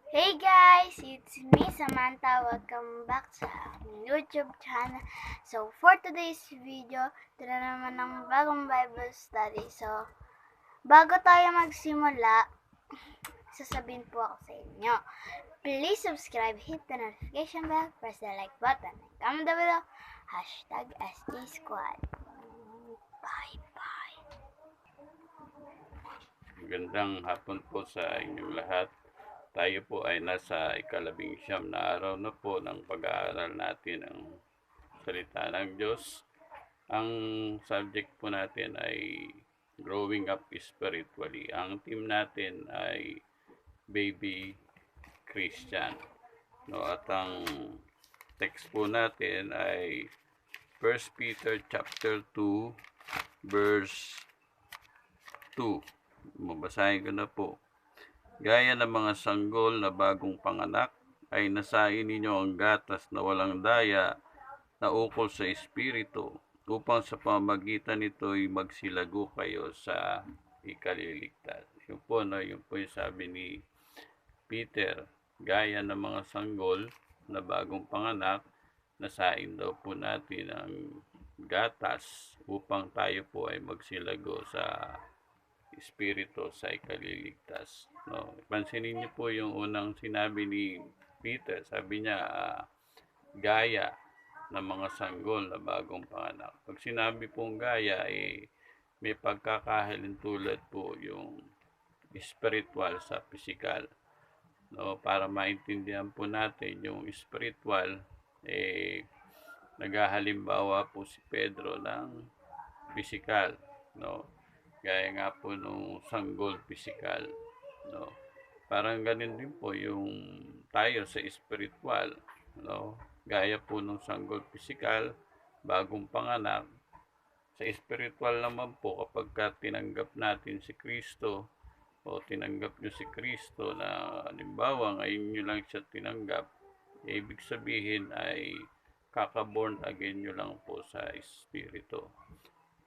Hey guys, it's me Samantha. Welcome back sa aking YouTube channel. So, for today's video, ito na naman ng bagong Bible study. So, bago tayo magsimula, sasabihin po ako sa inyo. Please subscribe, hit the notification bell, press the like button, and comment down below, #SG Squad. Bye-bye. Magandang hapon po sa inyong lahat. Tayo po ay nasa ika-11 na araw na po ng pag-aaral natin ng salita ng Diyos. Ang subject po natin ay growing up spiritually. Ang team natin ay baby Christian. No, at ang text po natin ay 1 Peter chapter 2 verse 2. Mabasahin ko na po. Gaya ng mga sanggol na bagong panganak, ay nasain ninyo ang gatas na walang daya na ukol sa Espiritu, upang sa pamamagitan nito'y magsilago kayo sa ikaliligtas. Yun po, no? Yun po yung sabi ni Peter, gaya ng mga sanggol na bagong panganak, nasain daw po natin ang gatas upang tayo po ay magsilago sa Espiritu sa ikaliligtas. No, pansinin niyo po yung unang sinabi ni Peter. Sabi niya, gaya ng mga sanggol na bagong panganak. Pag sinabi pong gaya, may pagkakahalin tulad po yung spiritual sa physical. No, para maintindihan po natin yung spiritual, naghahalimbawa po si Pedro ng physical. No, gaya nga po nung sanggol physical, no? Parang ganun din po yung tayo sa spiritual, no? Gaya po nung sanggol physical, bagong panganak, sa spiritual naman po kapag tinanggap natin si Kristo o tinanggap nyo si Kristo na halimbawa ngayon nyo lang siya tinanggap, ibig sabihin ay kaka-born again nyo lang po sa Espiritu.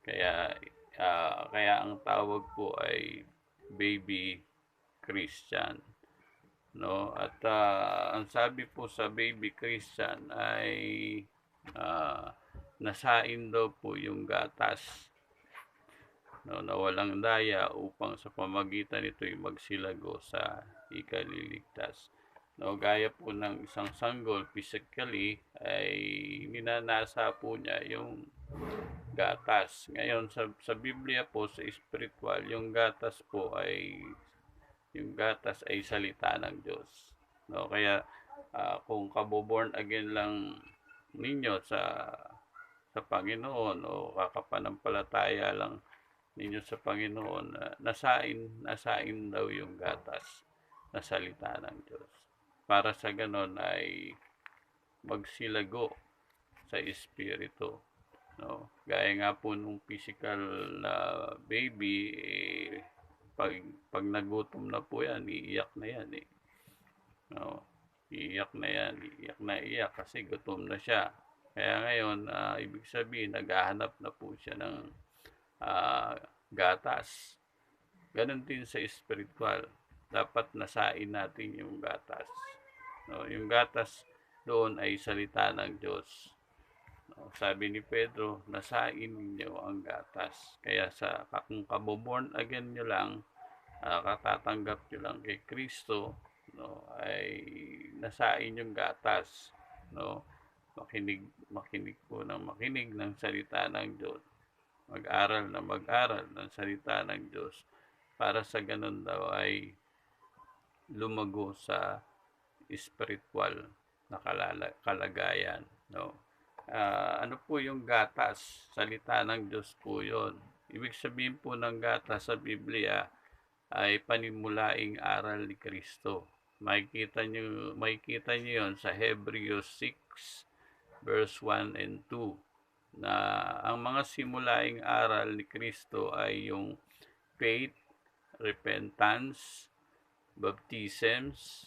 Kaya ang tawag po ay baby Christian, no? At ang sabi po sa baby Christian ay nasain daw po yung gatas, no, na walang daya upang sa pamagitan nito'y magsilago sa ikaliligtas. No, gaya po ng isang sanggol physically ay ninanasa po niya yung gatas. Ngayon sa Biblia po sa spiritual, yung gatas ay salita ng Diyos. No, kaya kung kaboborn again lang ninyo sa Panginoon o kakapanampalataya lang ninyo sa Panginoon, nasain daw yung gatas na salita ng Diyos. Para sa ganon ay magsilago sa Espiritu. No? Gaya nga po nung physical na baby, pag nagutom na po yan, iiyak na yan eh. No? Iiyak na yan, iiyak kasi gutom na siya. Kaya ngayon, ibig sabihin, naghahanap na po siya ng gatas. Ganon din sa spiritual. Dapat nasain natin yung gatas. No? Yung gatas doon ay salita ng Diyos. No? Sabi ni Pedro, nasain ninyo ang gatas. Kaya kung kaboborn again nyo lang, katatanggap nyo lang kay Kristo, no, ay nasain yung gatas. No? Makinig po ng salita ng Diyos. Mag-aral ng salita ng Diyos para sa ganun daw ay lumago sa spiritual na kalagayan. No? Ano po yung gatas? Salita ng Diyos po yun. Ibig sabihin po ng gatas sa Biblia ay panimulaing aral ni Kristo. Makikita nyo yun sa Hebrews 6 verse 1 and 2 na ang mga simulaing aral ni Kristo ay yung faith, repentance, baptisms,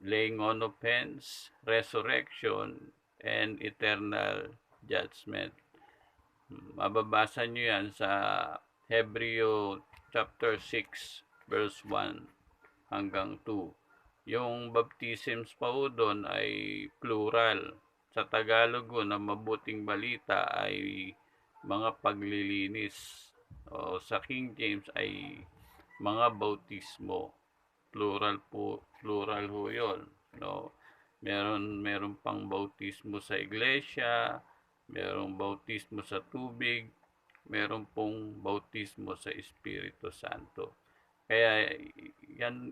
laying on of hands, resurrection, and eternal judgment. Mababasa nyo yan sa Hebreo chapter 6 verse 1 hanggang 2. Yung baptisms pa po doon ay plural. Sa Tagalog po na mabuting balita ay mga paglilinis. O sa King James ay mga bautismo. Plural ho 'yon, no. Meron pang bautismo sa iglesia, merong bautismo sa tubig, meron pong bautismo sa Espiritu Santo. Kaya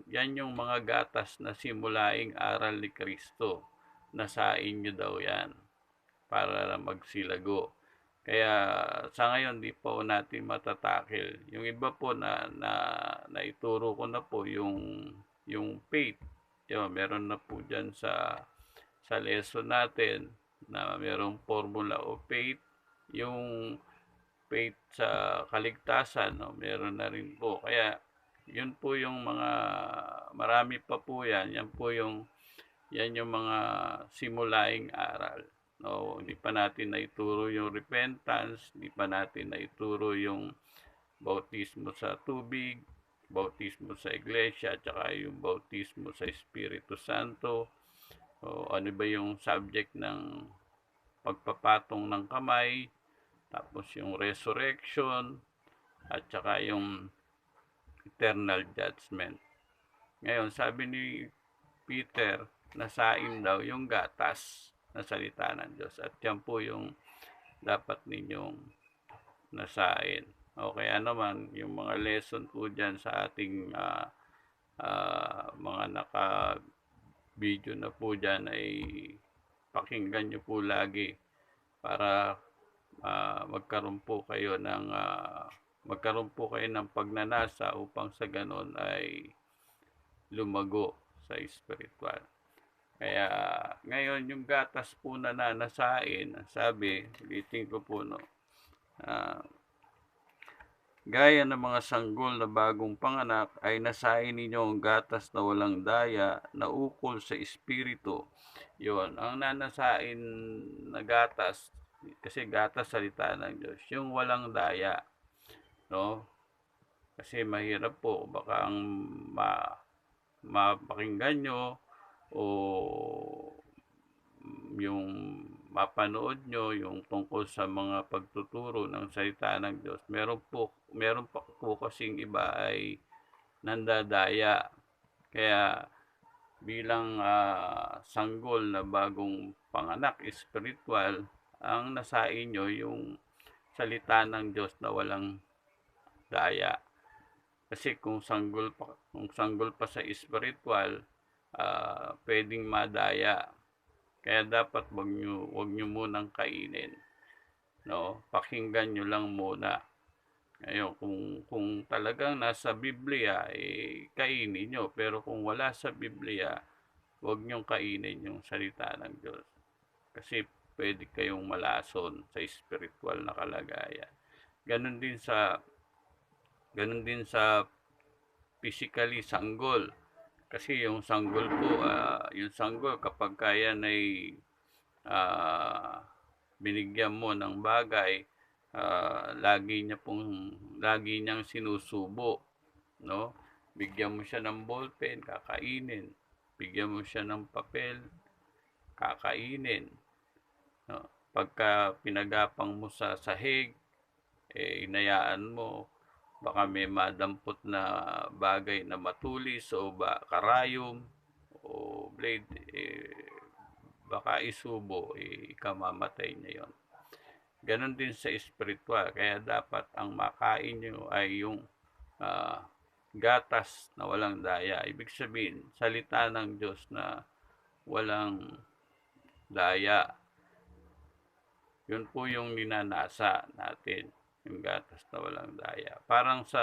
yan yung mga gatas na simulaing aral ni Kristo. Nasain nyo daw yan para magsilago. Kaya sa ngayon di po natin matatakil. Yung iba po naituro ko na po yung faith. Meron na po diyan sa lesson natin na merong formula of faith. Yung faith sa kaligtasan, no, meron na rin po. Kaya yun po yung mga marami pa po yan. Yan yung mga simulaing aral. No, hindi pa natin naituro yung repentance, hindi pa natin naituro yung bautismo sa tubig, bautismo sa iglesia, at saka yung bautismo sa Espiritu Santo. O ano ba yung subject ng pagpapatong ng kamay, tapos yung resurrection, at saka yung eternal judgment. Ngayon, sabi ni Peter, nasain daw yung gatas na salita ng Diyos. At yan po yung dapat ninyong nasain. O kaya naman, yung mga lesson po dyan sa ating mga naka-video na po dyan ay pakinggan nyo po lagi para magkaroon po kayo ng pagnanasa upang sa ganon ay lumago sa spiritual. Kaya ngayon yung gatas po na nasain, sabi, ulitin ko po, no, gaya ng mga sanggol na bagong panganak ay nasain ninyo ang gatas na walang daya na ukol sa espiritu. Yon, ang nanasain na gatas, kasi gatas salita ng Diyos, yung walang daya, no? Kasi mahirap po, baka ang mapakinggan nyo o yung mapanood nyo yung tungkol sa mga pagtuturo ng salita ng Diyos. Meron pa po kasing iba ay nandadaya. Kaya bilang sanggol na bagong panganak, spiritual, ang nasain nyo yung salita ng Diyos na walang daya. Kasi kung sanggol pa sa spiritual, pwedeng madaya. Kaya dapat wag nyo munang kainin. No? Pakinggan nyo lang muna. Ngayon, kung talagang nasa Biblia, kainin nyo. Pero kung wala sa Biblia, wag nyo kainin yung salita ng Diyos. Kasi pwede kayong malason sa spiritual na kalagayan. Ganon din sa physically sanggol. Kasi yung sanggol po, kapag kaya ay binigyan mo ng bagay, lagi niyang sinusubo, no? Bigyan mo siya ng ballpen, kakainin. Bigyan mo siya ng papel, kakainin. No? Pagka pinagapang mo sa sahig, inayaan mo, baka may madampot na bagay na matulis o karayom o blade, baka isubo, ikamamatay niya yon. Ganon din sa spiritual. Kaya dapat ang makain nyo ay yung gatas na walang daya. Ibig sabihin, salita ng Diyos na walang daya. Yun po yung ninanasa natin, yung gatas na walang daya. Parang sa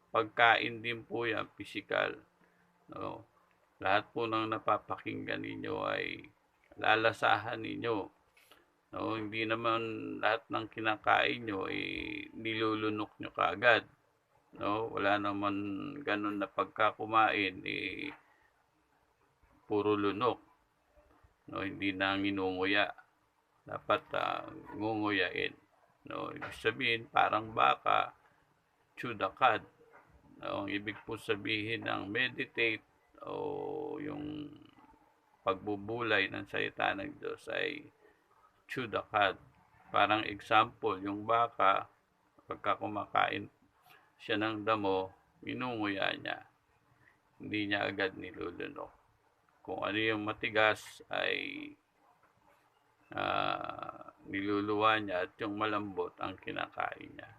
pagkain din po yan, physical. No? Lahat po ng napapakinggan ninyo ay lalasahan ninyo. No? Hindi naman lahat ng kinakain nyo nilulunok nyo kaagad. No? Wala naman ganun na pagkakumain puro lunok. No? Hindi na nginunguya. Dapat ngunguyain. No, ibig sabihin, parang baka, chudakad. Ang ibig po sabihin ng meditate o yung pagbubulay ng salita ng Diyos ay chew the cud. Parang example, yung baka, pagka kumakain siya ng damo, minunguya niya. Hindi niya agad nilulunok. Kung ano yung matigas ay niluluwa niya at yung malambot ang kinakain niya.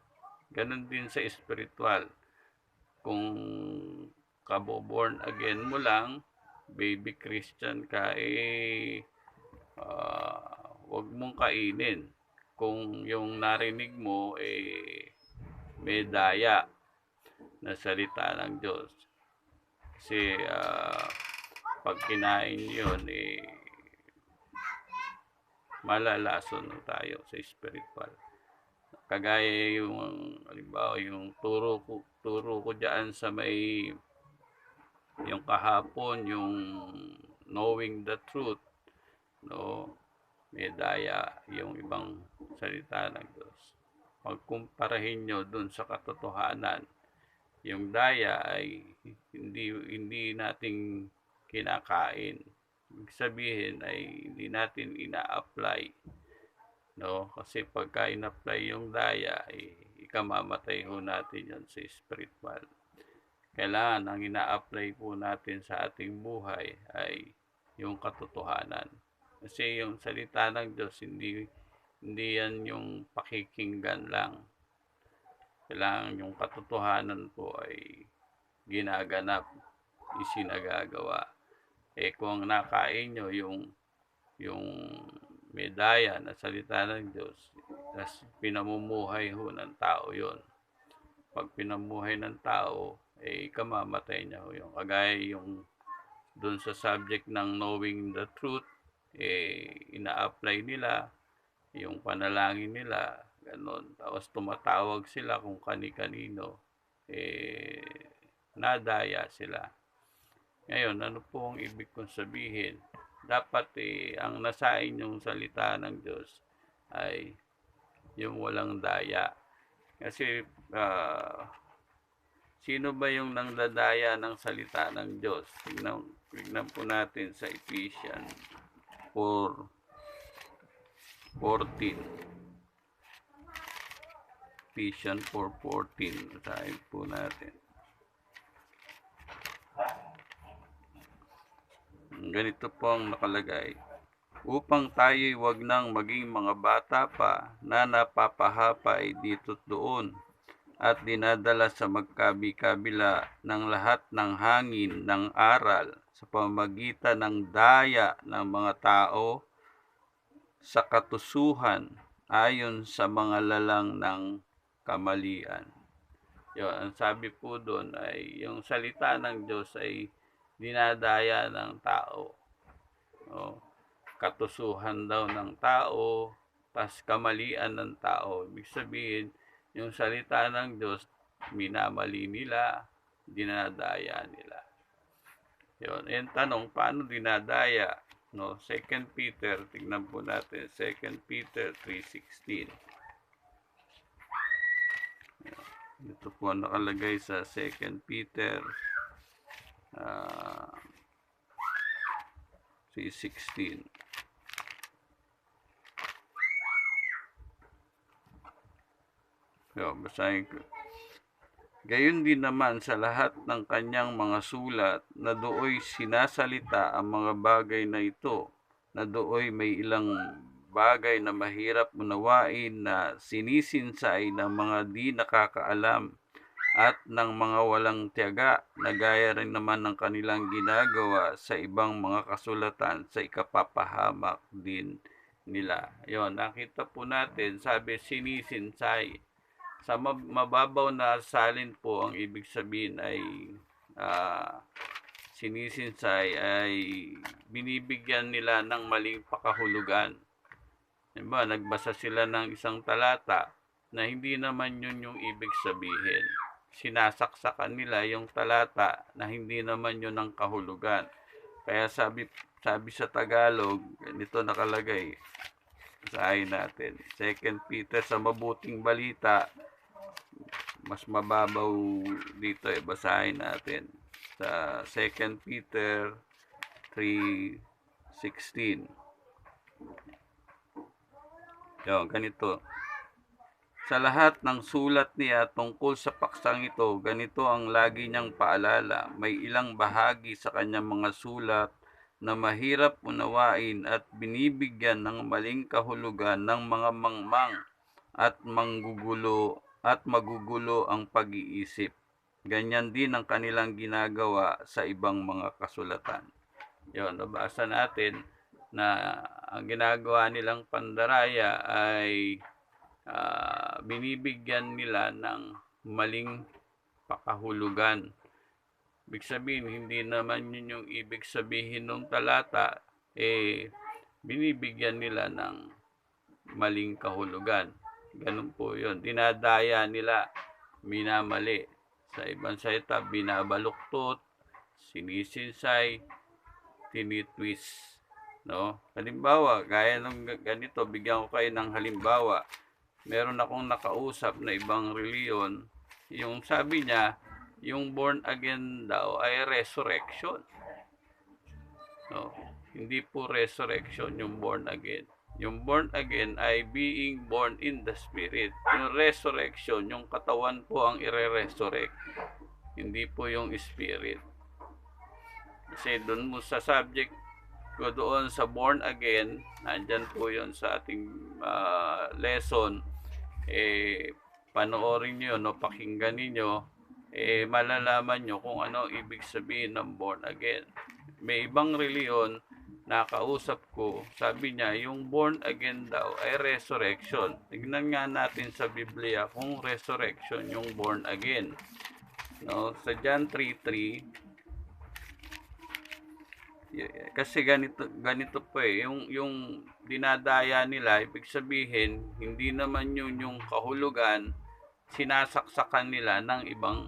Ganon din sa spiritual. Kung kabo-born again mo lang, baby Christian ka, huwag mong kainin. Kung yung narinig mo, may daya na salita ng Diyos. Kasi pag kinain yun, malalason tayo sa spiritual. Kagaya yung, halimbawa, yung turo ko dyan sa may, yung kahapon, yung knowing the truth, no? May daya yung ibang salita ng Diyos. Pagkumparahin nyo dun sa katotohanan, yung daya ay hindi nating kinakain. Ibig sabihin ay hindi natin ina-apply. No? Kasi pagka in-apply yung daya, ikamamatay ho natin yun sa spiritual. Kailangan ang ina-apply po natin sa ating buhay ay yung katotohanan. Kasi yung salita ng Diyos, hindi yan yung pakikinggan lang. Kailangan yung katotohanan po ay ginaganap, isinagagawa. Kung nakain nyo yung medaya na salita ng Diyos, tas pinamumuhay ho ng tao yon. Pag pinamuhay ng tao, kamamatay niya ho yung kagaya yung dun sa subject ng knowing the truth, ina-apply nila yung panalangin nila, ganon. Tapos tumatawag sila kung kani-kanino, nadaya sila. Ngayon, ano po ang ibig kong sabihin? Dapat ang nasain yung salita ng Diyos ay yung walang daya. Kasi sino ba yung nangdadaya ng salita ng Diyos? Tignan po natin sa Ephesians 4:14. Ephesians 4:14. Basahin po natin. Ganito po ang nakalagay. Upang tayo'y wag nang maging mga bata pa na napapahapay dito't doon at dinadala sa magkabi-kabila ng lahat ng hangin ng aral sa pamamagitan ng daya ng mga tao sa katusuhan ayon sa mga lalang ng kamalian. Yun, ang sabi po doon ay yung salita ng Diyos ay dinadaya ng tao. O, katusuhan daw ng tao, tas kamalian ng tao. Ibig sabihin, yung salita ng Diyos, minamali nila, dinadaya nila. Yun. Yung tanong, paano dinadaya? No, 2 Peter, tignan po natin, 2 Peter 3:16. Ito po nakalagay sa 2 Peter 3:16. Basahin ko. Gayon din naman sa lahat ng kanyang mga sulat na dooy sinasalita ang mga bagay na ito, na dooy may ilang bagay na mahirap unawain na sinisinsay ng mga di nakakaalam at ng mga walang tiyaga na gaya rin naman ng kanilang ginagawa sa ibang mga kasulatan sa ikapapahamak din nila. Yon, nakita po natin, sabi sinisinsay. Sa mababaw na salin po, ang ibig sabihin ay sinisinsay ay binibigyan nila ng maling pakahulugan. Diba, nagbasa sila ng isang talata na hindi naman yun yung ibig sabihin. Sinasaksakan nila yung talata na hindi naman yun ang kahulugan. Kaya sabi sa Tagalog, nito nakalagay, basahin natin, 2 Peter, sa mabuting balita, mas mababaw dito basahin natin sa 2 Peter 3:16. Yung ganito. Sa lahat ng sulat niya tungkol sa paksang ito, ganito ang lagi niyang paalala. May ilang bahagi sa kanyang mga sulat na mahirap unawain at binibigyan ng maling kahulugan ng mga mangmang at magugulo ang pag-iisip. Ganyan din ang kanilang ginagawa sa ibang mga kasulatan. Yun, nabasa natin na ang ginagawa nilang pandaraya ay binibigyan nila ng maling pakahulugan. Ibig sabihin, hindi naman yun yung ibig sabihin ng talata, binibigyan nila ng maling kahulugan. Ganun po yun. Dinadaya nila, minamali. Sa ibang salita, binabaluktot, sinisinsay, tinitwist. No? Halimbawa, gaya ng ganito, bigyan ko kayo ng halimbawa. Meron akong nakausap na ibang reliyon, yung sabi niya, yung born again daw ay resurrection. No, hindi po resurrection yung born again. Yung born again ay being born in the spirit. Yung resurrection, yung katawan po ang ire-resurrect. Hindi po yung spirit. Kasi doon mo sa subject ko doon sa born again, nandyan po yun sa ating lesson. Panoorin nyo, no, pakinggan niyo, malalaman nyo kung ano ibig sabihin ng born again. May ibang reliyon na kausap ko, sabi niya, yung born again daw ay resurrection. Tignan nga natin sa Biblia kung resurrection yung born again. No, sa John 3:3, kasi ganito po yung dinadaya nila, ibig sabihin, hindi naman yun yung kahulugan, sinasaksakan nila ng ibang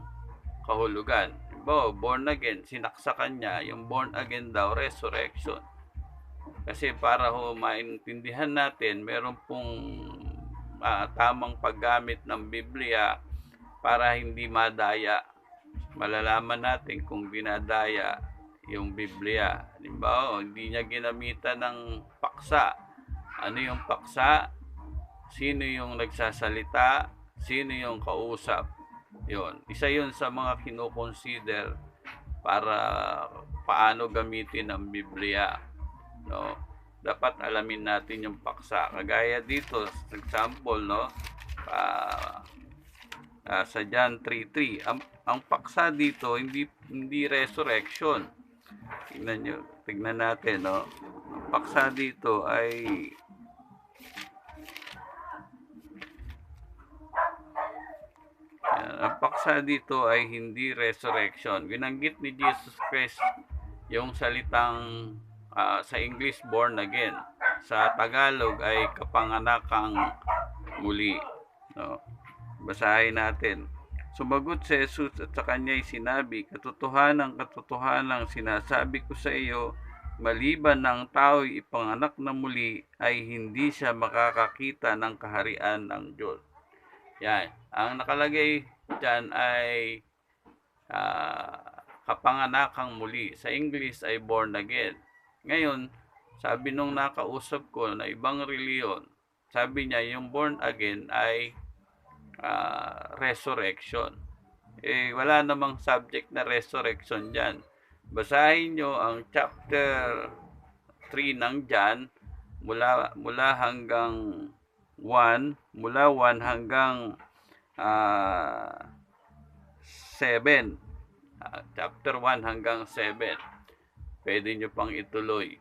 kahulugan. Born again, sinaksakan niya, yung born again daw, resurrection. Kasi para maintindihan natin, meron pong tamang paggamit ng Biblia para hindi madaya. Malalaman natin kung dinadaya yung Biblia. Halimbawa, hindi niya ginamitan ng paksa. Ano yung paksa? Sino yung nagsasalita? Sino yung kausap? Yun. Isa yun sa mga kinoconsider para paano gamitin ang Biblia. No? Dapat alamin natin yung paksa. Kagaya dito, for example, no? Sa John 3:3, ang paksa dito hindi resurrection. Tignan natin, no? Ang paksa dito ay hindi resurrection. Binanggit ni Jesus Christ yung salitang sa English born again. Sa Tagalog ay kapanganakang muli. No? Basahin natin. Sumagot si Jesus at sa kanya'y sinabi, katotohanan sinasabi ko sa iyo, maliban ng tao'y ipanganak na muli, ay hindi siya makakakita ng kaharian ng Diyos. Yan. Ang nakalagay dyan ay kapanganakang muli. Sa English ay born again. Ngayon, sabi nung nakausap ko na ibang reliyon, sabi niya yung born again ay resurrection. Wala namang subject na resurrection dyan. Basahin nyo ang chapter 3 ng John mula hanggang 1 hanggang 7. Chapter 1 hanggang 7. Pwede nyo pang ituloy.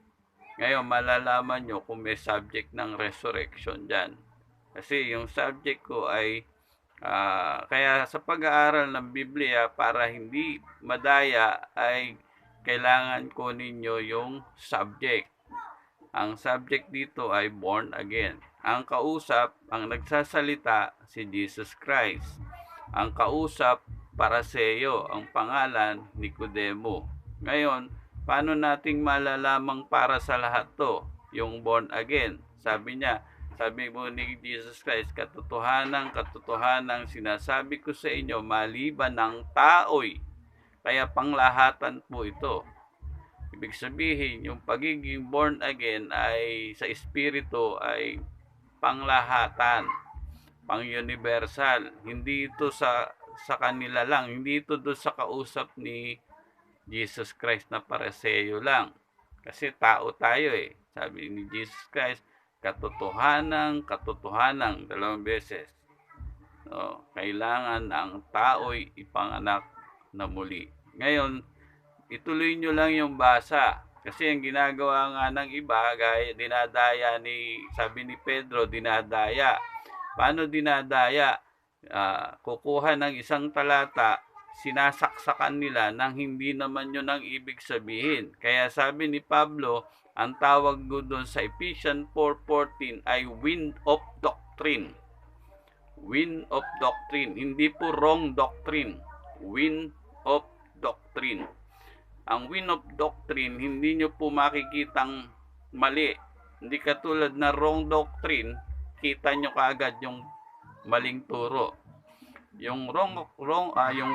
Ngayon, malalaman nyo kung may subject ng resurrection dyan. Kasi yung subject ko ay kaya sa pag-aaral ng Biblia, para hindi madaya, ay kailangan ko ninyo yung subject. Ang subject dito ay born again. Ang kausap, ang nagsasalita, si Jesus Christ. Ang kausap, Paraseo, ang pangalan, Nicodemo. Ngayon, paano nating malalamang para sa lahat to? Yung born again. Sabi niya, Sabi mo ni Jesus Christ, katotohanan sinasabi ko sa inyo, maliban ng tao'y, kaya panglahatan po ito. Ibig sabihin, yung pagiging born again ay sa espiritu ay panglahatan, pang-universal. Hindi ito sa kanila lang, hindi ito doon sa kausap ni Jesus Christ na pareseyo lang. Kasi tao tayo eh. Sabi ni Jesus Christ, katotohanan, dalawang beses. No, kailangan ang tao'y ipanganak na muli. Ngayon, ituloy nyo lang yung basa. Kasi ang ginagawa nga ng iba, gaya dinadaya sabi ni Pedro, dinadaya. Paano dinadaya? Kukuha ng isang talata, sinasaksakan nila nang hindi naman yun ang ibig sabihin. Kaya sabi ni Pablo, ang tawag doon sa Ephesians 4:14 ay wind of doctrine. Wind of doctrine. Hindi po wrong doctrine. Wind of doctrine. Ang wind of doctrine, hindi nyo po makikitang mali. Hindi katulad na wrong doctrine, kita nyo kaagad yung maling turo. Yung yung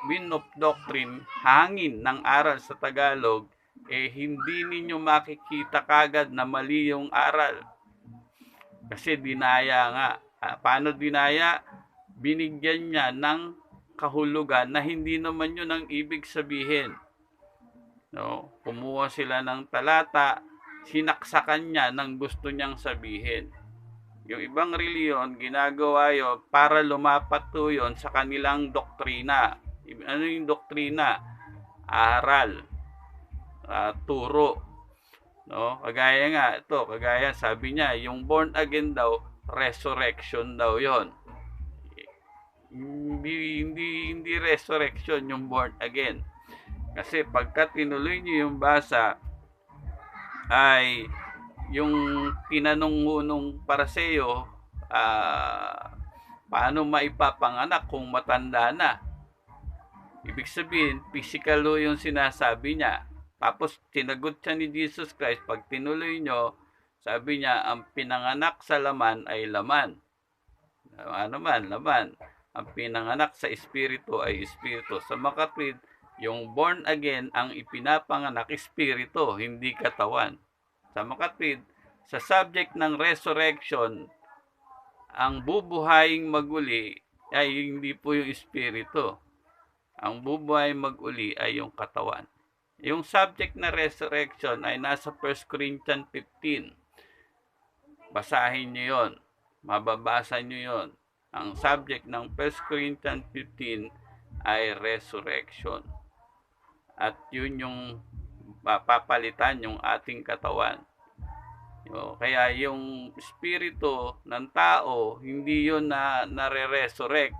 wind of doctrine, hangin ng aral sa Tagalog, hindi ninyo makikita kagad na mali yung aral. Kasi dinaya nga. Paano dinaya? Binigyan niya ng kahulugan na hindi naman yun ang ibig sabihin. No? Kumuha sila ng talata, sinaksakan niya ng gusto niyang sabihin. Yung ibang reliyon, ginagawa yun para lumapat to yun sa kanilang doktrina. Ano yung doktrina? Aral. Turo. No? Kagaya sabi niya, yung born again daw, resurrection daw yon. Hindi resurrection yung born again. Kasi pagka tinuloy niyo yung basa, ay yung tinanong nung Pariseo, paano maipapanganak kung matanda na? Ibig sabihin, physical yung sinasabi niya. Tapos tinagot siya ni Jesus Christ, pag tinuloy nyo, sabi niya, ang pinanganak sa laman ay laman. Ano man, laman. Ang pinanganak sa espiritu ay espiritu. Sa makatwid, yung born again, ang ipinapanganak espiritu, hindi katawan. Sa makatwid, sa subject ng resurrection, ang bubuhaying maguli ay hindi po yung espiritu. Ang bubuhaying maguli ay yung katawan. Yung subject na resurrection ay nasa 1 Corinthians 15. Basahin nyo yun. Mababasa nyo yun. Ang subject ng 1 Corinthians 15 ay resurrection. At yun yung papalitan yung ating katawan. Kaya yung espiritu ng tao, hindi yun na nare-resurrect.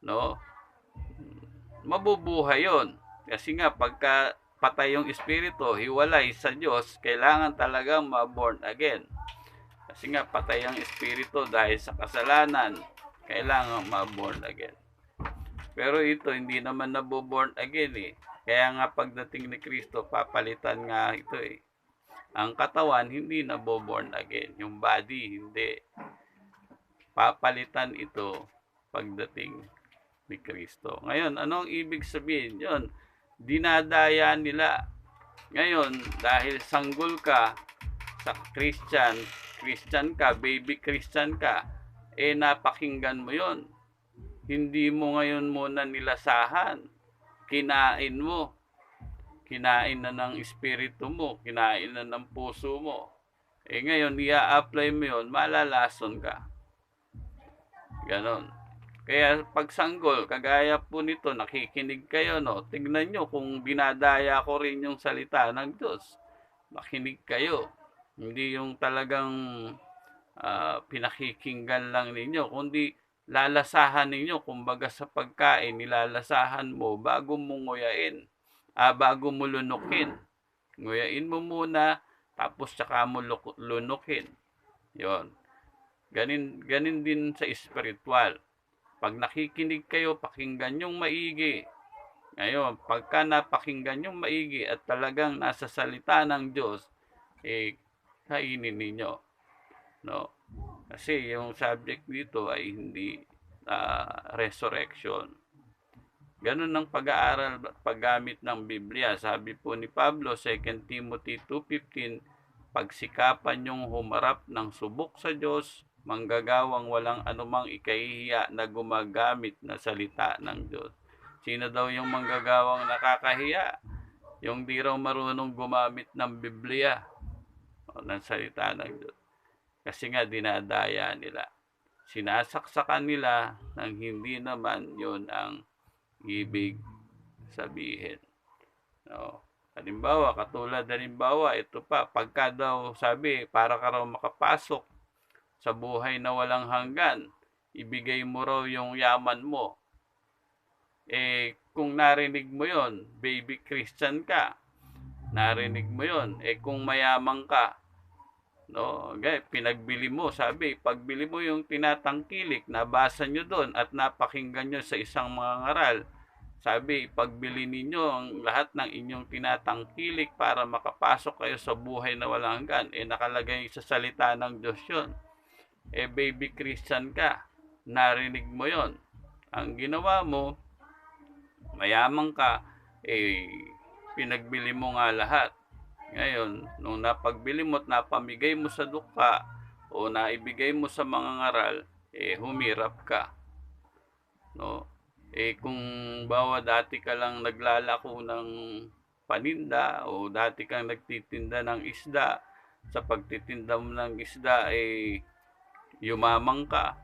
No? Mabubuhay yun. Kasi nga, pagka patay yung espiritu, hiwalay sa Diyos, kailangan talagang ma-born again. Kasi nga, patay ang espiritu dahil sa kasalanan, kailangan ma-born again. Pero ito, hindi naman naboborn again eh. Kaya nga pagdating ni Kristo, papalitan nga ito eh. Ang katawan, hindi naboborn again. Yung body, hindi. Papalitan ito pagdating ni Kristo. Ngayon, anong ibig sabihin? Yun, dinadaya nila. Ngayon, dahil sanggol ka sa Christian ka, baby Christian ka, napakinggan mo yon. Hindi mo ngayon muna nilasahan. Kinain mo. Kinain na ng espiritu mo. Kinain na ng puso mo. Ngayon, i-apply mo yun, malalason ka. Ganon. Kaya pag sanggol, kagaya po nito, nakikinig kayo, no? Tignan nyo kung dinadaya ko rin yung salita ng Diyos. Makinig kayo. Hindi yung talagang pinakikinggan lang ninyo, kundi lalasahan ninyo. Kumbaga sa pagkain, nilalasahan mo bago mo nguyain. Bago mo lunukin. Nguyain mo muna, tapos saka mo lunukin. Yon. Ganin din sa spiritual. Pag nakikinig kayo, pakinggan yung maigi. Ngayon, pagka napakinggan yung maigi at talagang nasa salita ng Diyos, kainin ninyo. no? Kasi yung subject dito ay hindi resurrection. Ganun ang pag-aaral, paggamit ng Biblia. Sabi po ni Pablo, 2 Timothy 2:15, pagsikapan niyong humarap ng subok sa Diyos, manggagawang walang anumang ikahihiya na gumagamit na salita ng Diyos. Sino daw yung manggagawang nakakahiya? Yung di raw marunong gumamit ng Biblia o ng salita ng Diyos. Kasi nga dinadaya nila. Sinasaksakan nila nang hindi naman yun ang ibig sabihin. No. Halimbawa, ito pa, pagka daw sabi, para ka raw makapasok sa buhay na walang hanggan, ibigay mo raw yung yaman mo. Kung narinig mo yon, baby Christian ka, narinig mo yon, kung mayaman ka, no, pinagbili mo, sabi, pagbili mo yung tinatangkilik, nabasa nyo doon at napakinggan nyo sa isang mga ngaral, sabi, pagbili ninyo ang lahat ng inyong tinatangkilik para makapasok kayo sa buhay na walang hanggan, nakalagay sa salita ng Diyos yun. Baby Christian ka, narinig mo yon. Ang ginawa mo, mayaman ka, pinagbili mo nga lahat. Ngayon, nung napagbili mo at napamigay mo sa dukha o naibigay mo sa mga ngaral, humirap ka. No? Kung bawa dati ka lang naglalako ng paninda o dati kang nagtitinda ng isda, sa pagtitinda mo ng isda, yumamang ka,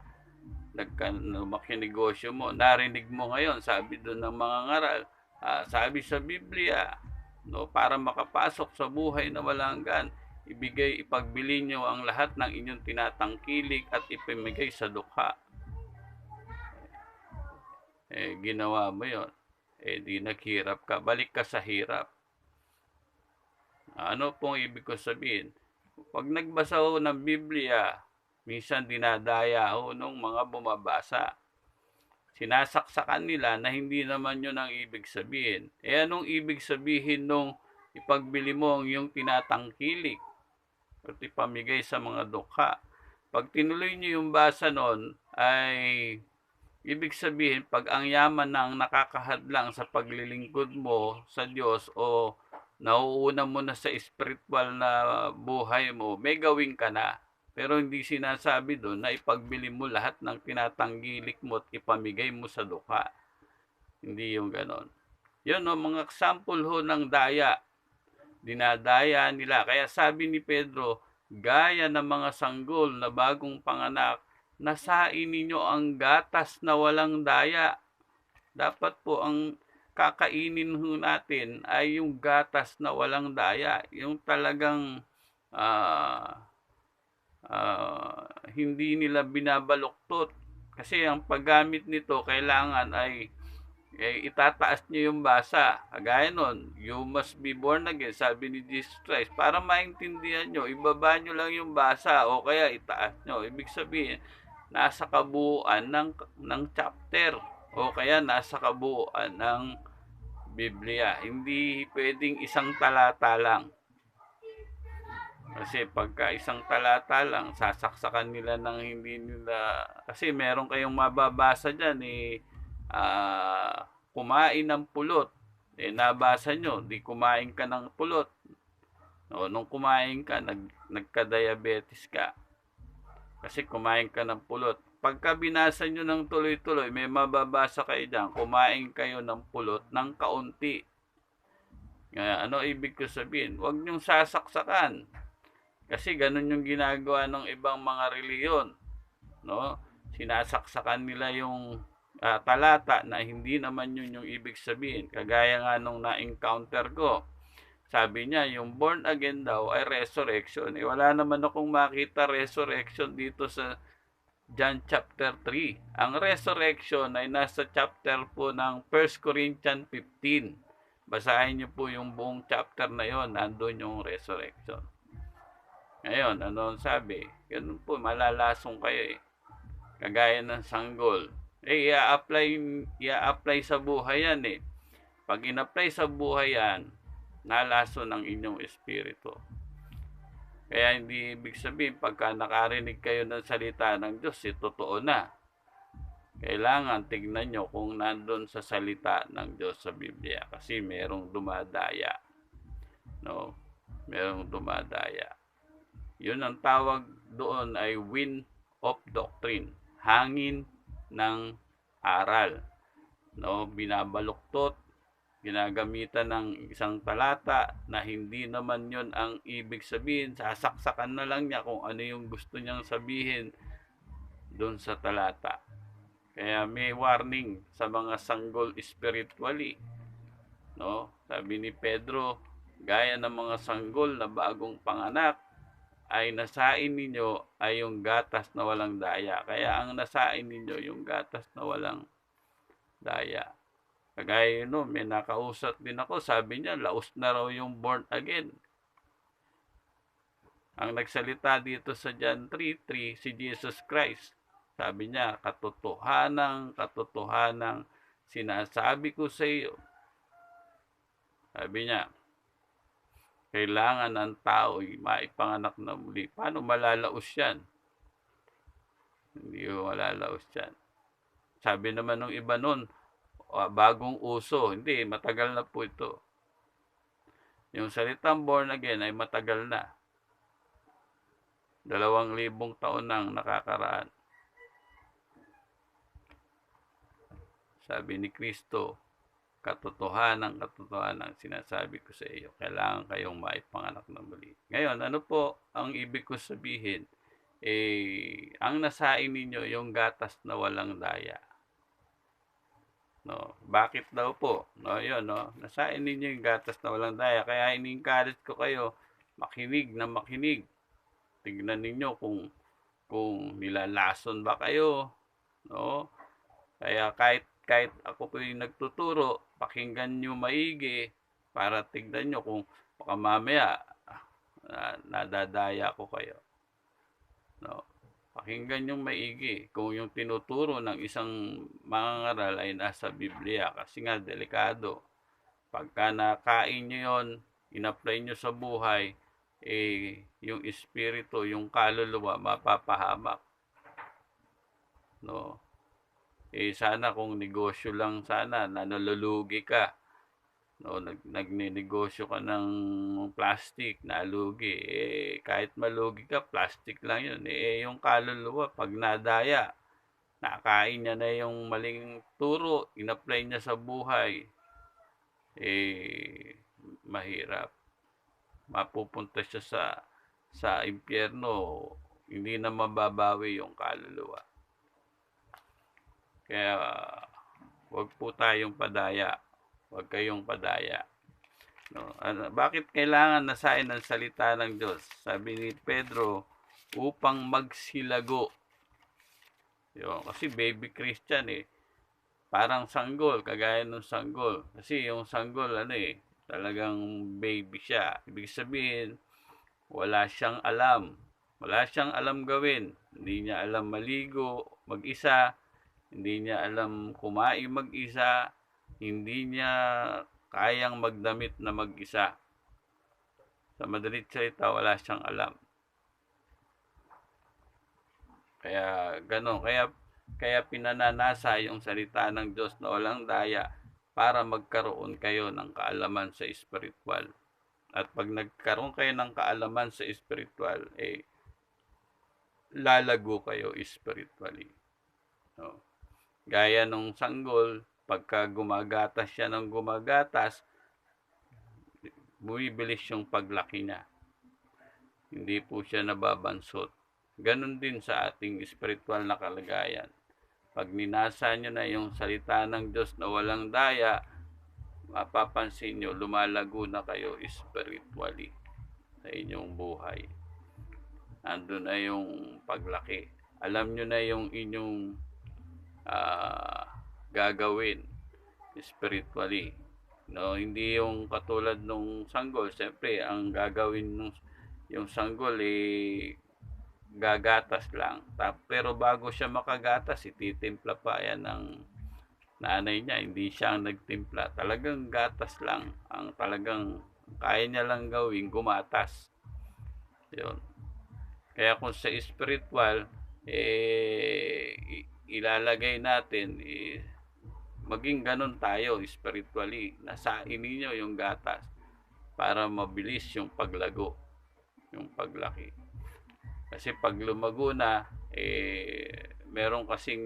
lumaki negosyo mo, narinig mo ngayon, sabi doon ng mga ngaral, sabi sa Biblia, no, para makapasok sa buhay na walang hanggan, ipagbili nyo ang lahat ng inyong tinatangkilik at ipamigay sa dukha. Ginawa mo yon, di naghirap ka, balik ka sa hirap. Ano pong ibig ko sabihin? Pag nagbasa ho ng Biblia, minsan dinadaya ho nung mga bumabasa. Sinasaksakan nila na hindi naman yun ang ibig sabihin. Anong ibig sabihin nung ipagbili mo ang iyong tinatangkilik at ipamigay sa mga dukha? Pag tinuloy niyo yung basa nun, ay ibig sabihin, pag ang yaman nang nakakahadlang sa paglilingkod mo sa Diyos o nauuna mo na sa spiritual na buhay mo, may gawin ka na. Pero hindi sinasabi doon na ipagbili mo lahat ng tinatanggilik mo at ipamigay mo sa dukha. Hindi yung ganon. Yun, mga example ho ng daya. Dinadaya nila. Kaya sabi ni Pedro, gaya ng mga sanggol na bagong panganak, nasain ninyo ang gatas na walang daya. Dapat po ang kakainin ho natin ay yung gatas na walang daya. Yung talagang hindi nila binabaluktot. Kasi ang paggamit nito, kailangan ay itataas nyo yung basa. Kagaya nun, you must be born again, sabi ni Jesus Christ. Para maintindihan nyo, ibaba nyo lang yung basa o kaya itaas nyo. Ibig sabihin, nasa kabuuan ng chapter o kaya nasa kabuuan ng Biblia. Hindi pwedeng isang talata lang. Kasi pagka isang talata lang, sasaksakan nila ng hindi nila, kasi meron kayong mababasa dyan, kumain ng pulot. Nabasa nyo, di kumain ka ng pulot. O, nung kumain ka, nagka-diabetes ka. Kasi kumain ka ng pulot. Pagka binasa nyo ng tuloy-tuloy, may mababasa kayo dyan, kumain kayo ng pulot ng kaunti. Ano ibig ko sabihin? Huwag nyong sasaksakan. Kasi ganun yung ginagawa ng ibang mga reliyon. No? Sinasaksakan nila yung talata na hindi naman yun yung ibig sabihin. Kagaya nga nung na-encounter ko. Sabi niya, yung born again daw ay resurrection. Wala naman akong makita resurrection dito sa John chapter 3. Ang resurrection ay nasa chapter po ng 1 Corinthians 15. Basahin niyo po yung buong chapter na yon, nandun yung resurrection. Ngayon, ano sabi? Ganun po, malalasong kayo Kagaya ng sanggol. I-apply sa buhay yan Pag in-apply sa buhay yan, nalaso ng inyong espiritu. Kaya hindi ibig sabihin pagka nakarinig kayo ng salita ng Diyos, totoo na. Kailangan tignan nyo kung nandun sa salita ng Diyos sa Biblia. Kasi merong dumadaya. No? Merong dumadaya. Yun ang tawag doon ay wind of doctrine. Hangin ng aral. No? Binabaluktot, ginagamitan ng isang talata na hindi naman yun ang ibig sabihin. Sasaksakan na lang niya kung ano yung gusto niyang sabihin doon sa talata. Kaya may warning sa mga sanggol spiritually. No? Sabi ni Pedro, gaya ng mga sanggol na bagong panganak, ay nasain ninyo ay yung gatas na walang daya. Kaya ang nasain ninyo yung gatas na walang daya. Kagaya yun, no, may nakausap din ako, sabi niya, laos na raw yung born again. Ang nagsalita dito sa John 3:3, si Jesus Christ. Sabi niya, katotohanang sinasabi ko sa iyo. Sabi niya, kailangan ng tao ay maipanganak na muli. Paano malalaos yan? Hindi ko malalaos yan. Sabi naman ng iba nun, bagong uso. Hindi, matagal na po ito. Yung salitang born again ay matagal na. 2,000 taon nang nakakaraan. Sabi ni Kristo, katotohanan sinasabi ko sa iyo, kailangan kayong maipanganak na muli. Ngayon, ano po ang ibig ko sabihin? Ang nasain ninyo yung gatas na walang daya. No, bakit daw po? No, yun, no. Nasain ninyo yung gatas na walang daya. Kaya ini-encourage ko kayo makinig na makinig. Tignan ninyo kung nilalason ba kayo, no? Kaya kahit ako po yung nagtuturo, pakinggan nyo maigi para tignan nyo kung baka mamaya nadadaya ko kayo. No? Pakinggan nyo maigi kung yung tinuturo ng isang mangangaral ay nasa Biblia. Kasi nga, delikado. Pagka nakain nyo yun, in-apply nyo sa buhay, yung espiritu, yung kaluluwa, mapapahamak. No? Sana kung negosyo lang sana, nalulugi ka. No, nagninegosyo ka ng plastic, nalugi. Kahit malugi ka, plastic lang yun. Yung kaluluwa, pag nadaya, nakain niya na yung maling turo, in-apply niya sa buhay, mahirap. Mapupunta siya sa impyerno, hindi na mababawi yung kaluluwa. Kaya, wag po tayong padaya. Huwag kayong padaya. No? Bakit kailangan nasain ang salita ng Diyos? Sabi ni Pedro, upang magsilago. Yun, kasi baby Christian parang sanggol, kagaya ng sanggol. Kasi yung sanggol, talagang baby siya. Ibig sabihin, wala siyang alam. Wala siyang alam gawin. Hindi niya alam maligo mag-isa. Hindi niya alam kumain mag-isa. Hindi niya kayang magdamit na mag-isa. Sa madalit salita, wala siyang alam. Kaya gano'n. Kaya pinananasa yung salita ng Diyos na walang daya para magkaroon kayo ng kaalaman sa spiritual. At pag nagkaroon kayo ng kaalaman sa spiritual, lalago kayo spiritually. No? Gaya nung sanggol, pagka gumagatas siya ng gumagatas, bumibilis yung paglaki niya. Hindi po siya nababansot. Ganon din sa ating spiritual na kalagayan. Pag ninasa nyo na yung salita ng Diyos na walang daya, mapapansin nyo, lumalago na kayo spiritually sa inyong buhay. Andun na yung paglaki. Alam nyo na yung inyong gagawin spiritually. No, hindi yung katulad nung sanggol. Siyempre, ang gagawin yung sanggol gagatas lang. Pero bago siya makagatas, ititimpla pa yan ng nanay niya. Hindi siya ang nagtimpla. Talagang gatas lang. Ang talagang kaya niya lang gawin, gumatas. Yun. Kaya kung sa spiritual, ilalagay natin, maging ganun tayo spiritually. Nasain ninyo yung gatas para mabilis yung paglago, yung paglaki. Kasi pag lumago na, meron kasing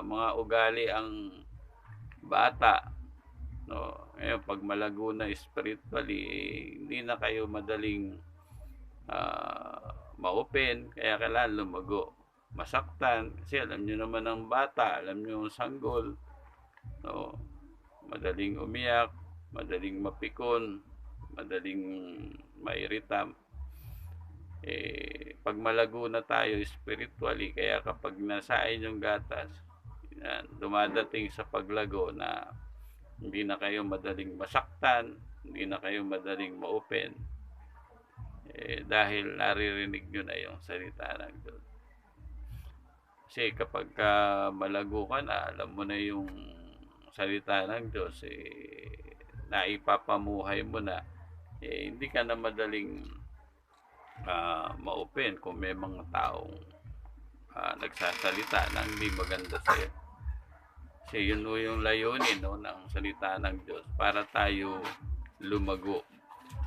mga ugali ang bata. No? Ngayon, pag malago na spiritually, hindi na kayo madaling ma-open, kaya kailangan lumago. Masaktan, kasi alam nyo naman ang bata, alam nyo yung sanggol, no? Madaling umiyak, madaling mapikon, madaling mairita. Pag malago na tayo spiritually, kaya kapag nasain yung gatas, yan, dumadating sa paglago na hindi na kayo madaling masaktan, hindi na kayo madaling ma-open, dahil naririnig nyo na yung salita ng Diyos. Kasi kapag malago ka na, alam mo na yung salita ng Diyos, naipapamuhay mo na, hindi ka na madaling ma-open kung may mga taong nagsasalita ng hindi maganda sa'yo. Kasi yun yung layunin, no, ng salita ng Diyos para tayo lumago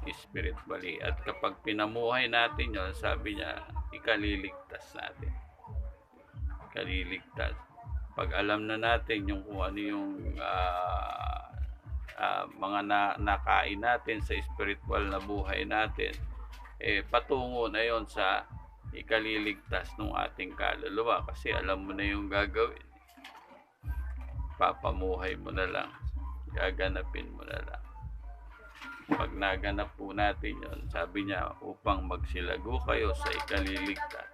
spiritually. At kapag pinamuhay natin yun, sabi niya, ikaliligtas natin. Ikaliligtas. Pag alam na natin yung kung ano yung mga nakain natin sa spiritual na buhay natin, patungo na yon sa ikaliligtas ng ating kaluluwa. Kasi alam mo na yung gagawin. Papamuhay mo na lang. Gaganapin mo na lang. Pag naganap po natin yon, sabi niya, upang magsilago kayo sa ikaliligtas.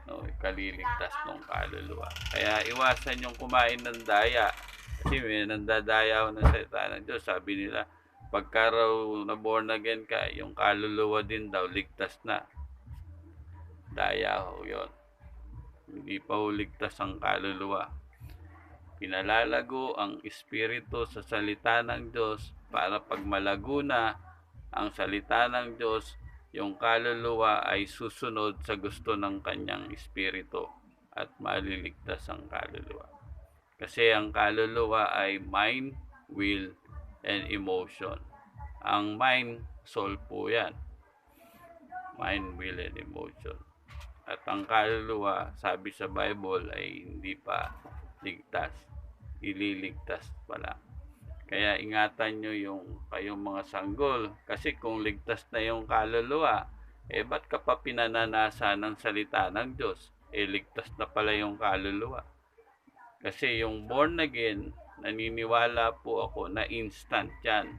No, ikaliligtas ng kaluluwa. Kaya iwasan yung kumain ng daya. Kasi may nandadayaw ng salita ng Diyos. Sabi nila, pagka raw na born again ka, yung kaluluwa din daw, ligtas na. Daya ho yun. Hindi pa ho ligtas ang kaluluwa. Pinalalago ang espiritu sa salita ng Diyos para pag malago na ang salita ng Diyos, yung kaluluwa ay susunod sa gusto ng kanyang espiritu at maliligtas ang kaluluwa. Kasi ang kaluluwa ay mind, will, and emotion. Ang mind, soul po yan. Mind, will, and emotion. At ang kaluluwa, sabi sa Bible, ay hindi pa ligtas. Ililigtas pa lang. Kaya ingatan nyo yung kayong mga sanggol. Kasi kung ligtas na yung kaluluwa, ba't ka pa pinananasa ng salita ng Diyos? Ligtas na pala yung kaluluwa. Kasi yung born again, naniniwala po ako na instant yan.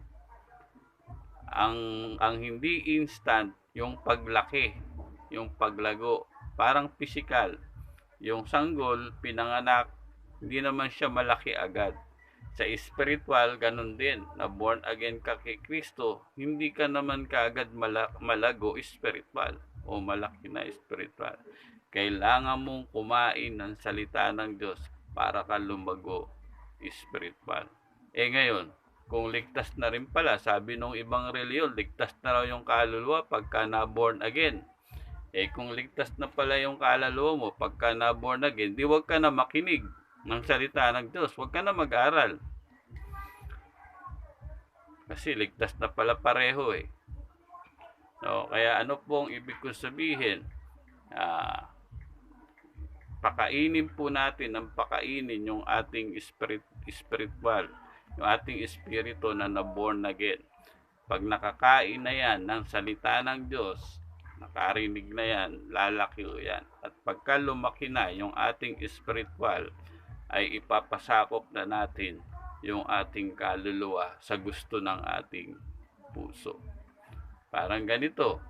Ang hindi instant, yung paglaki, yung paglago, parang physical. Yung sanggol, pinanganak, hindi naman siya malaki agad. Sa spiritual, ganun din. Na born again ka kay Kristo, hindi ka naman kaagad malago spiritual o malaki na spiritual. Kailangan mong kumain ng salita ng Diyos para ka lumago spiritual. Ngayon, kung ligtas na rin pala, sabi nung ibang reliyon, ligtas na raw yung kaluluwa pagka na born again. Kung ligtas na pala yung kaluluwa mo pagka na born again, di wag ka na makinig ng salita ng Diyos. Huwag ka na mag-aral. Kasi ligtas na pala pareho No, kaya ano pong ibig kong sabihin? Pakainin po natin ng pakainin yung ating spiritual, yung ating espiritu na na-born again. Pag nakakain na yan ng salita ng Diyos, nakarinig na yan, lalaki yan. At pagka lumaki na yung ating spiritual, ay ipapasakop na natin yung ating kaluluwa sa gusto ng ating puso. Parang ganito,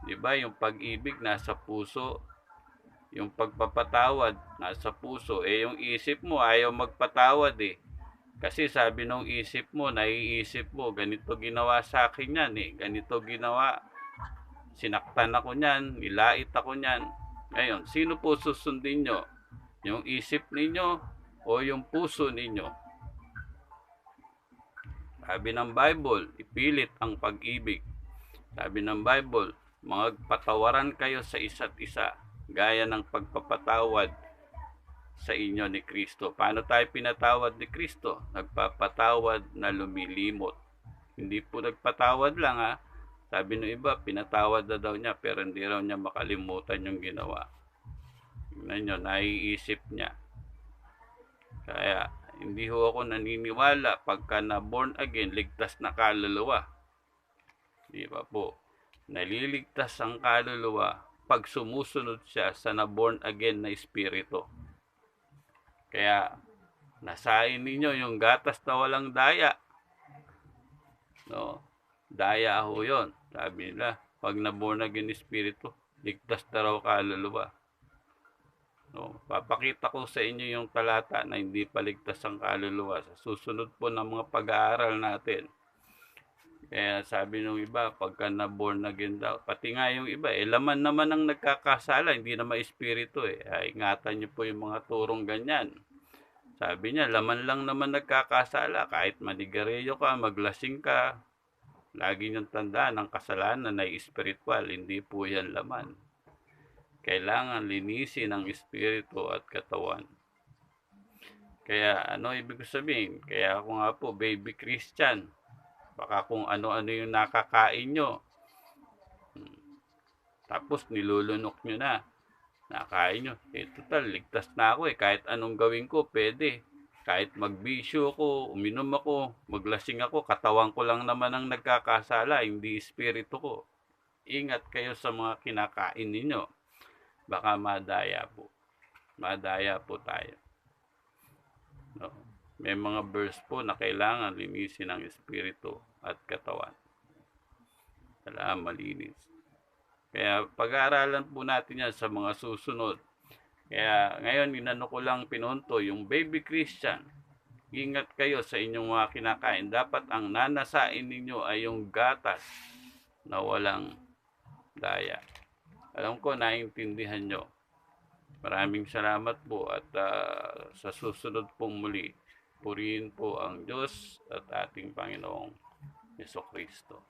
di ba? Yung pag-ibig nasa puso, yung pagpapatawad nasa puso. Yung isip mo ayaw magpatawad Kasi sabi nung isip mo, naiisip mo, ganito ginawa sa akin yan ganito ginawa, sinaktan ako niyan, nilait ako niyan. Ngayon, sino po susundin nyo? Yung isip ninyo o yung puso ninyo? Sabi ng Bible, ipilit ang pag-ibig. Sabi ng Bible, magpatawaran kayo sa isa't isa, gaya ng pagpapatawad sa inyo ni Kristo. Paano tayo pinatawad ni Kristo? Nagpapatawad na lumilimot. Hindi po nagpatawad lang ha. Sabi ng iba, pinatawad na daw niya pero hindi raw niya makalimutan yung ginawa. Tingnan nyo, naiisip niya. Kaya hindi ho ako naniniwala pagka na born again, ligtas na kaluluwa. Di ba po? Naliligtas ang kaluluwa pag sumusunod siya sa na born again na espiritu. Kaya nasain ninyo yung gatas na walang daya. No? Daya ho yun. Sabi nila, pag na born again espiritu, ligtas na raw kaluluwa. No, papakita ko sa inyo yung talata na hindi paligtas ang kaluluwa sa susunod po ng mga pag-aaral natin. Kaya sabi nung iba, pagka na-born again daw, pati nga yung iba, laman naman ang nagkakasala, hindi naman espiritu Ay, ingatan niyo po yung mga turong ganyan. Sabi niya, laman lang naman nagkakasala, kahit manigarilyo ka, maglasing ka, lagi niyong tandaan, ang kasalanan ay spiritual, hindi po yan laman. Kailangan linisin ang espiritu at katawan. Kaya ano ibig sabihin? Kaya ako nga po, baby Christian. Baka kung ano-ano yung nakakain nyo. Tapos nilulunok nyo na. Nakain nyo. Total, ligtas na ako Kahit anong gawin ko, pwede. Kahit magbisyo ako, uminom ako, maglasing ako, katawan ko lang naman ang nagkakasala, hindi espiritu ko. Ingat kayo sa mga kinakain ninyo. Baka madaya po. Madaya po tayo. No. May mga verse po na kailangan linisin ang espiritu at katawan. Kailangan malinis. Kaya pag-aaralan po natin yan sa mga susunod. Kaya ngayon, inano ko lang pinunto, yung baby Christian, ingat kayo sa inyong mga kinakain. Dapat ang nanasain ninyo ay yung gatas na walang daya. Alam ko, naiintindihan nyo. Maraming salamat po at sa susunod pong muli, purihin po ang Diyos at ating Panginoong Jesucristo.